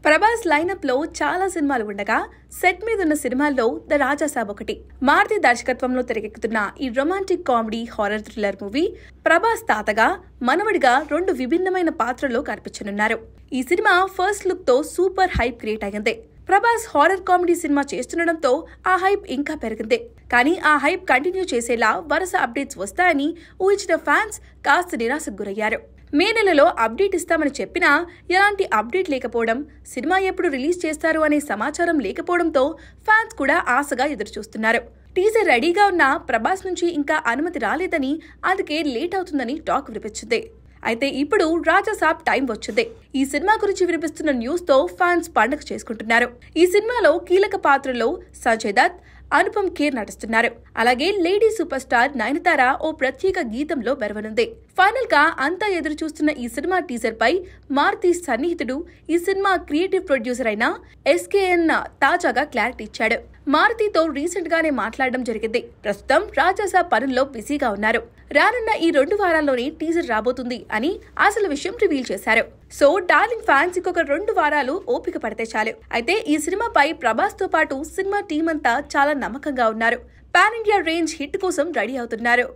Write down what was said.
Prabhas lineup లో చాలా సినిమాలు ఉండగా సెట్ మీద ఉన్న సినిమాల్లో ద రాజాసాబ్ ఒకటి. మారుతి దర్శకత్వంలో తెరకెక్కుతున్న ఈ romantic comedy horror thriller movie Prabhas తాతగా, మనవడిగా రెండు విభిన్నమైన పాత్రల్లో కనిపించనున్నారు. ఈ సినిమా ఫస్ట్ లుక్ తో సూపర్ హైప్ క్రియేట్ అయ్యింది. ప్రభాస్ హారర్ కామెడీ సినిమా చేస్తుండటంతో ఆ హైప్ ఇంకా పెరిగింది. కానీ ఆ హైప్ కంటిన్యూ చేసేలా వరుస అప్డేట్స్ వస్తాయని ఊహించిన ఫ్యాన్స్ కాస్త నిరాశకు గురయ్యారు. మే నెలలో అప్డేట్ ఇస్తామని చెప్పినా ఎలాంటి అప్డేట్ లేకపోవడం, సినిమా ఎప్పుడు రిలీజ్ చేస్తారు అనే సమాచారం లేకపోవడంతో ఫ్యాన్స్ కూడా ఆశగా ఎదురుచూస్తున్నారు. టీజర్ రెడీగా ఉన్న ప్రభాస్ నుంచి ఇంకా అనుమతి రాలేదని, అందుకే లేట్ అవుతుందని టాక్ వినిపించింది. అయితే ఇప్పుడు రాజాసాబ్ టైం వచ్చింది. ఈ సినిమా గురించి వినిపిస్తున్న న్యూస్ తో ఫ్యాన్స్ పండగ చేసుకుంటున్నారు. ఈ సినిమాలో కీలక పాత్రలో సంజయ్ దత్, అనుపమ్ ఖేర్ నటిస్తున్నారు. అలాగే లేడీ సూపర్ స్టార్ నయనతార ఓ ప్రత్యేక గీతంలో మెరవనుంది. ఫైనల్ గా అంతా ఎదురు చూస్తున్న ఈ సినిమా టీజర్ పై మారుతి సన్నిహితుడు, ఈ సినిమా క్రియేటివ్ ప్రొడ్యూసర్ అయిన SKN తాజాగా క్లారిటీ ఇచ్చాడు. మారుతితో రీసెంట్ గానే మాట్లాడడం జరిగింది. ప్రస్తుతం రాజాసాబ్ పనుల్లో బిజీగా ఉన్నారు. రానున్న ఈ 2 వారాల్లోనే టీజర్ రాబోతుంది అని అసలు విషయం రివీల్ చేశారు. సో డార్లింగ్ ఫ్యాన్స్ ఇంకొక 2 వారాలు ఓపిక పడితే చాలు. అయితే ఈ సినిమాపై ప్రభాస్ తో పాటు సినిమా టీం అంతా చాలా నమ్మకంగా ఉన్నారు. పాన్ ఇండియా రేంజ్ హిట్ కోసం రెడీ అవుతున్నారు.